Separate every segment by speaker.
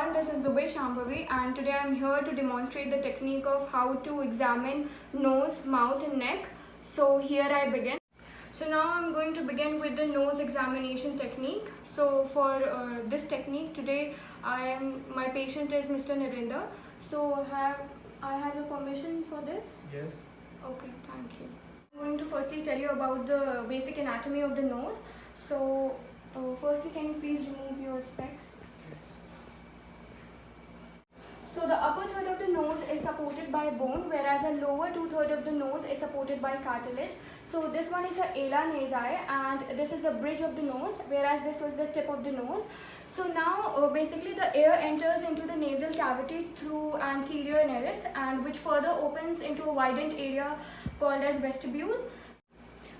Speaker 1: everyone, this is Dubey Shambhavi and today I am here to demonstrate the technique of how to examine nose, mouth and neck. So here I begin. So now I am going to begin with the nose examination technique. So for this technique today my patient is Mr. Narinder. So I have your permission for this?
Speaker 2: Yes.
Speaker 1: Okay, thank you. I'm going to firstly tell you about the basic anatomy of the nose. So firstly, can you please remove your specs? So the upper third of the nose is supported by bone, whereas the lower two-thirds of the nose is supported by cartilage. So this one is the ala nasi and this is the bridge of the nose, whereas this was the tip of the nose. So now basically the air enters into the nasal cavity through anterior nares and which further opens into a widened area called as vestibule.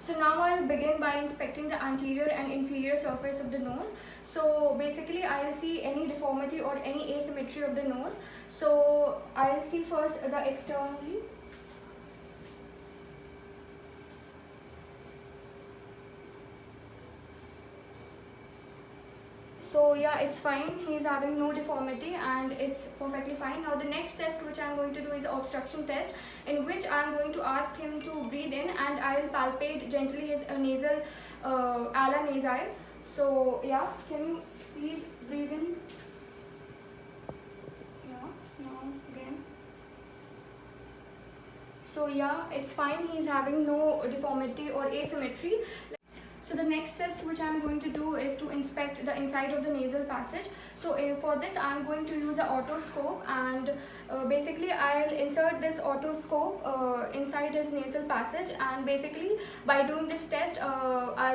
Speaker 1: So now I'll begin by inspecting the anterior and inferior surface of the nose. So basically I'll see any deformity or any asymmetry of the nose. So I'll see first the externally. So yeah, it's fine, he's having no deformity and it's perfectly fine. Now the next test which I'm going to do is an obstruction test, in which I'm going to ask him to breathe in and I'll palpate gently his nasal ala nasi. So yeah, can you please breathe in? Yeah, now again. So yeah, it's fine, he's having no deformity or asymmetry. So the next test which I am going to do is to inspect the inside of the nasal passage. So for this I am going to use an otoscope and basically I'll insert this otoscope inside his nasal passage, and basically by doing this test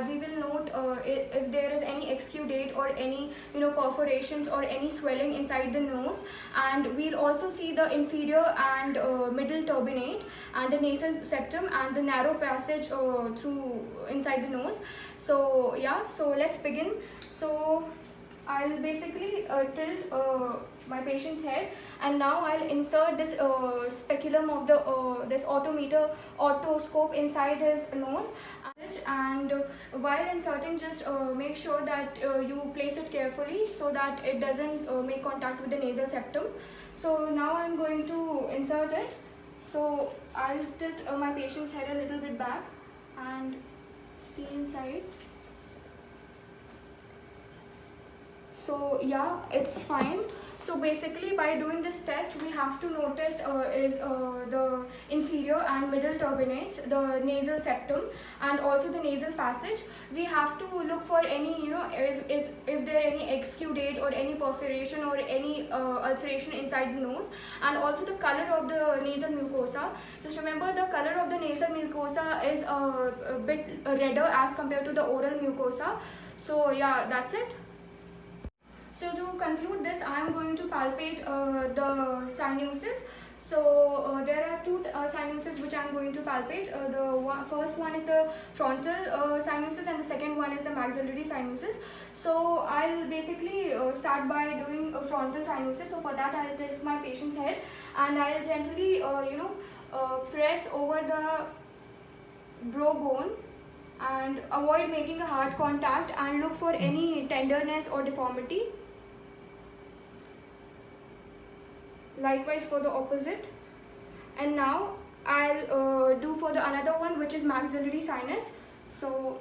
Speaker 1: we will note if there is any exudate or any perforations or any swelling inside the nose, and we'll also see the inferior and middle turbinate and the nasal septum and the narrow passage through inside the nose. So yeah, so let's begin. So I'll basically tilt my patient's head and now I'll insert this speculum of the this otoscope inside his nose, and while inserting just make sure that you place it carefully so that it doesn't make contact with the nasal septum. So now I'm going to insert it. So I'll tilt my patient's head a little bit back and see inside. So yeah, it's fine. So basically by doing this test we have to notice is the inferior and middle turbinates, the nasal septum and also the nasal passage. We have to look for any if there any exudate or any perforation or any ulceration inside the nose, and also the color of the nasal mucosa. Just remember, the color of the nasal mucosa is a bit redder as compared to the oral mucosa. So yeah, that's it. So to conclude this, I am going to palpate the sinuses. So there are two sinuses which I am going to palpate. First one is the frontal sinuses and the second one is the maxillary sinuses. So I'll basically start by doing frontal sinuses. So for that I'll tilt my patient's head and I'll gently press over the brow bone and avoid making a hard contact and look for any tenderness or deformity. Likewise for the opposite. And now I'll do for the another one, which is maxillary sinus. So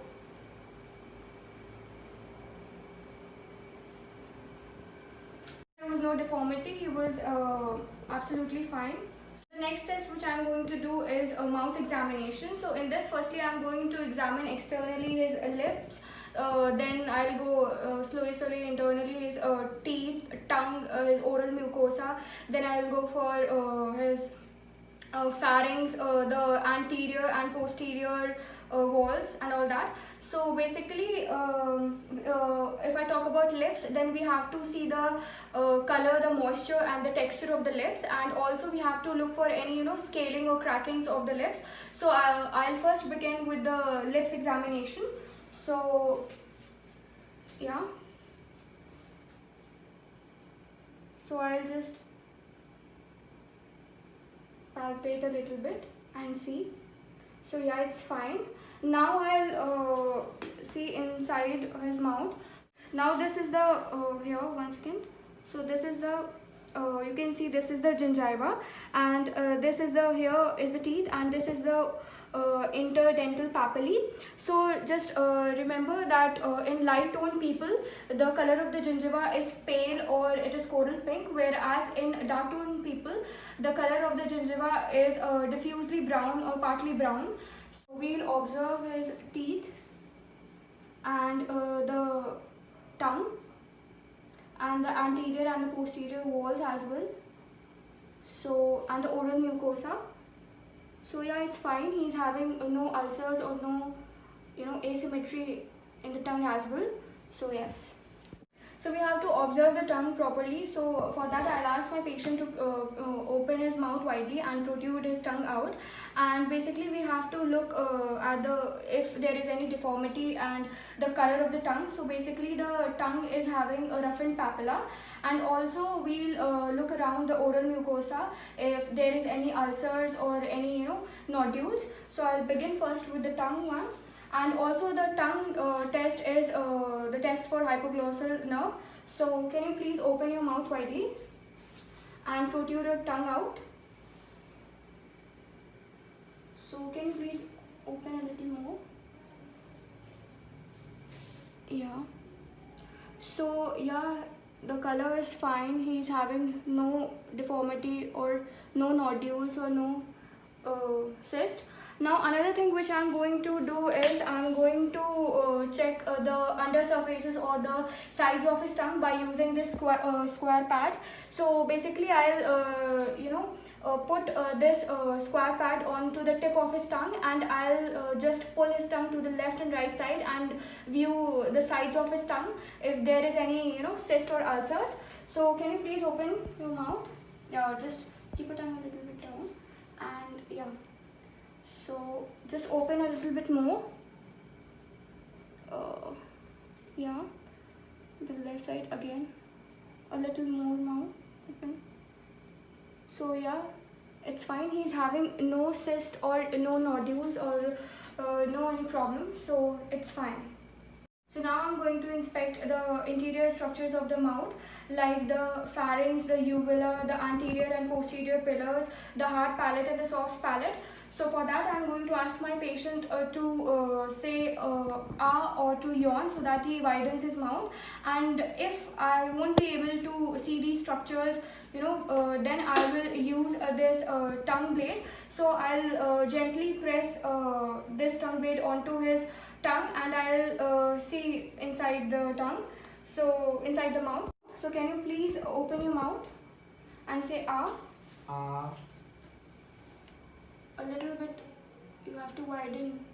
Speaker 1: there was no deformity, he was absolutely fine. The next test which I am going to do is a mouth examination. So in this, firstly I am going to examine externally his lips, then I'll go slowly internally his teeth, tongue, his oral mucosa, then I'll go for his pharynx, the anterior and posterior walls and all that. So basically if I talk about lips, then we have to see the color, the moisture and the texture of the lips, and also we have to look for any scaling or crackings of the lips. So I'll first begin with the lips examination. So yeah, so I'll just palpate a little bit and see. So yeah, it's fine. Now I'll see inside his mouth. Now this is the here, one second. So this is the you can see this is the gingiva, and this is the, here is the teeth, and this is the interdental papillae. So just remember that in light tone people, the color of the gingiva is pale or it is coral pink, whereas in dark tone people, the color of the gingiva is diffusely brown or partly brown. So we'll observe his teeth and the tongue and the anterior and the posterior walls as well. So, and the oral mucosa. So yeah, it's fine. He's having no ulcers or no, asymmetry in the tongue as well. So yes. So we have to observe the tongue properly. So for that, I'll ask my patient to open his mouth widely and protrude his tongue out. And basically, we have to look at if there is any deformity and the color of the tongue. So basically, the tongue is having a roughened papilla. And also, we'll look around the oral mucosa if there is any ulcers or any nodules. So I'll begin first with the tongue one. And also the tongue test is the test for hypoglossal nerve. So can you please open your mouth widely and protrude your tongue out. So can you please open a little more? Yeah. So yeah, the color is fine. He's having no deformity or no nodules or no cyst. Now another thing which I'm going to do is I'm going to check the under surfaces or the sides of his tongue by using this square pad. So basically I'll put this square pad onto the tip of his tongue, and I'll just pull his tongue to the left and right side and view the sides of his tongue if there is any cyst or ulcers. So can you please open your mouth? Yeah, just keep your tongue a little bit down, and yeah. So just open a little bit more. Yeah, the left side again, a little more now. Open. So yeah, it's fine. He's having no cyst or no nodules or no any problem. So it's fine. So now I'm going to inspect the interior structures of the mouth, like the pharynx, the uvula, the anterior and posterior pillars, the hard palate and the soft palate. So for that, I'm going to ask my patient to say ah or to yawn, so that he widens his mouth. And if I won't be able to see these structures, then I will use this tongue blade. So I'll gently press this tongue blade onto his tongue, and I'll see inside the tongue, so inside the mouth. So can you please open your mouth and say ah?
Speaker 2: Ah.
Speaker 1: A little bit, you have to widen.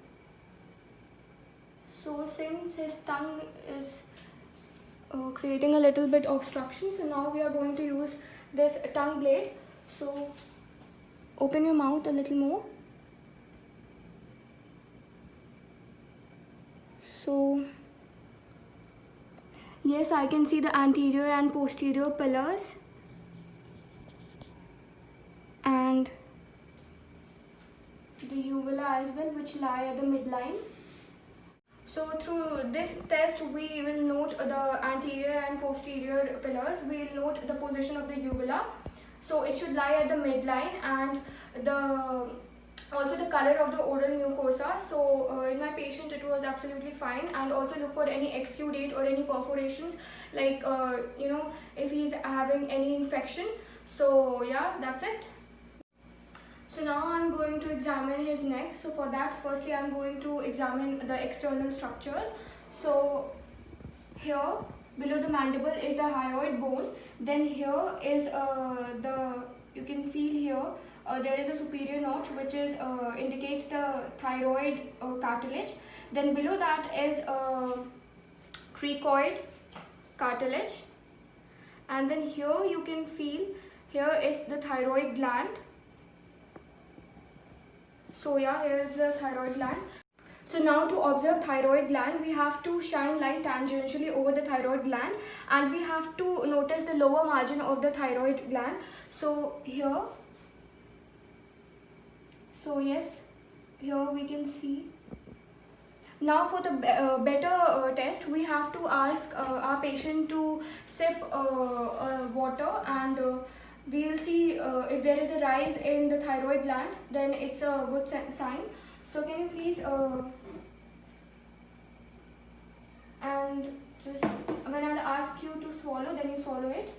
Speaker 1: So since his tongue is creating a little bit obstruction, so now we are going to use this tongue blade. So open your mouth a little more. So yes, I can see the anterior and posterior pillars, and the uvula as well, which lie at the midline. So through this test, we will note the anterior and posterior pillars. We will note the position of the uvula. So it should lie at the midline, and also the color of the oral mucosa. So in my patient it was absolutely fine. And also look for any exudate or any perforations, like if he's having any infection. So yeah, that's it. So now I'm going to examine his neck. So for that, firstly I'm going to examine the external structures. So here below the mandible is the hyoid bone. Then here is you can feel here there is a superior notch, which is indicates the thyroid cartilage. Then below that is cricoid cartilage, and then here you can feel here is the thyroid gland. So yeah, here is the thyroid gland. So now to observe thyroid gland, we have to shine light tangentially over the thyroid gland, and we have to notice the lower margin of the thyroid gland. So here, so yes, here we can see. Now for the better test, we have to ask our patient to sip water, and we'll see if there is a rise in the thyroid gland, then it's a good sign. So can you please and just when I'll ask you to swallow, then you swallow it.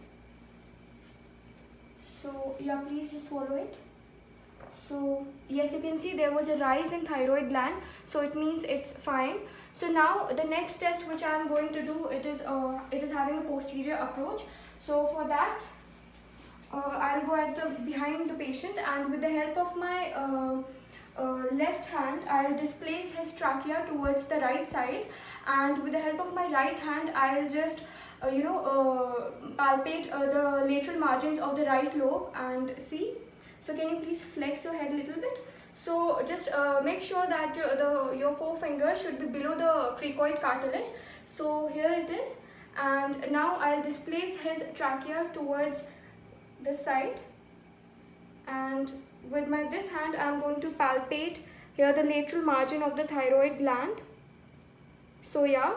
Speaker 1: So yeah, please just swallow it. So yes, you can see there was a rise in thyroid gland, so it means it's fine. So now the next test which I am going to do, it is having a posterior approach. So for that, I'll go at the behind the patient, and with the help of my left hand, I'll displace his trachea towards the right side, and with the help of my right hand, I'll just palpate the lateral margins of the right lobe and see. So can you please flex your head a little bit? So just make sure that your forefinger should be below the cricoid cartilage. So here it is, and now I'll displace his trachea towards this side, and with my this hand I'm going to palpate here the lateral margin of the thyroid gland. So yeah,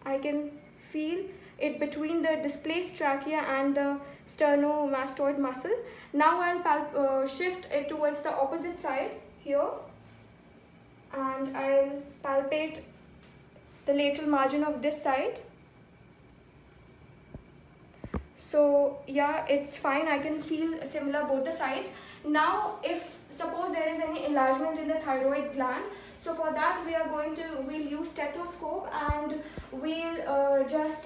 Speaker 1: I can feel it between the displaced trachea and the sternomastoid muscle. Now I'll shift it towards the opposite side here, and I'll palpate the lateral margin of this side. So yeah, it's fine. I can feel similar both the sides. Now if suppose there is any enlargement in the thyroid gland, so for that we'll use stethoscope, and we'll just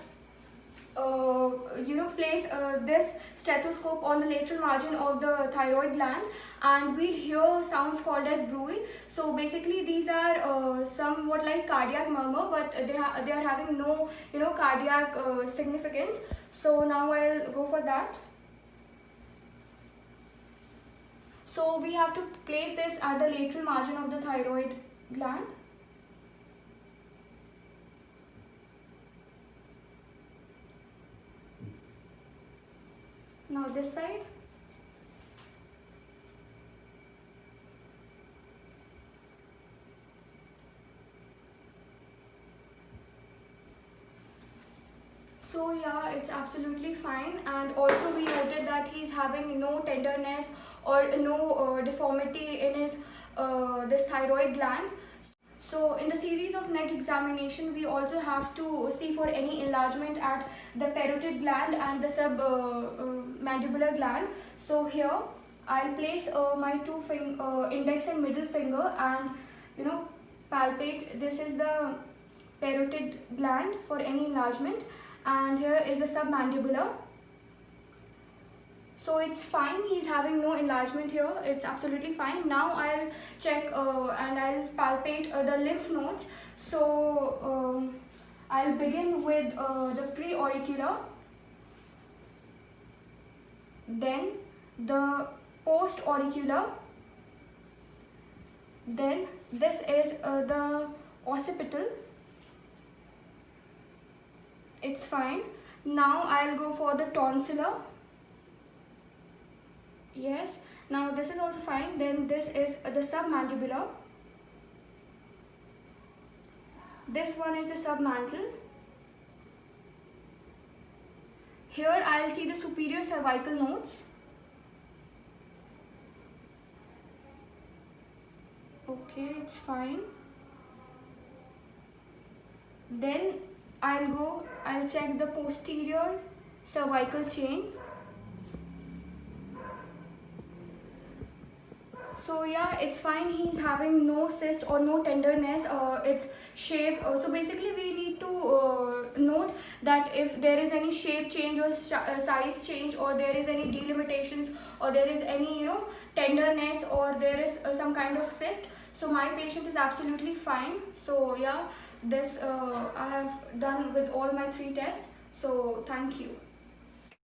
Speaker 1: place this stethoscope on the lateral margin of the thyroid gland, and we'll hear sounds called as bruit. So basically these are somewhat like cardiac murmur, but they are having no cardiac significance. So now I'll go for that. So we have to place this at the lateral margin of the thyroid gland. Now this side. So yeah, it's absolutely fine, and also we noted that he's having no tenderness or no deformity in his this thyroid gland. So in the series of neck examination, we also have to see for any enlargement at the parotid gland and the submandibular gland. So here I'll place my two index and middle finger, and palpate. This is the parotid gland for any enlargement, and here is the submandibular. So it's fine, he's having no enlargement here, it's absolutely fine. Now I'll check and I'll palpate the lymph nodes. So I'll begin with the preauricular, then the postauricular, then this is the occipital. It's fine. Now I'll go for the tonsillar. Yes, now this is also fine. Then this is the submandibular. This one is the submantle. Here I'll see the superior cervical nodes. Okay, it's fine. Then I'll check the posterior cervical chain. So yeah, it's fine, he's having no cyst or no tenderness, it's shape. So basically we need to note that if there is any shape change or size change, or there is any delimitations, or there is any tenderness, or there is some kind of cyst, so my patient is absolutely fine. So yeah, this I have done with all my 3 tests. So thank you.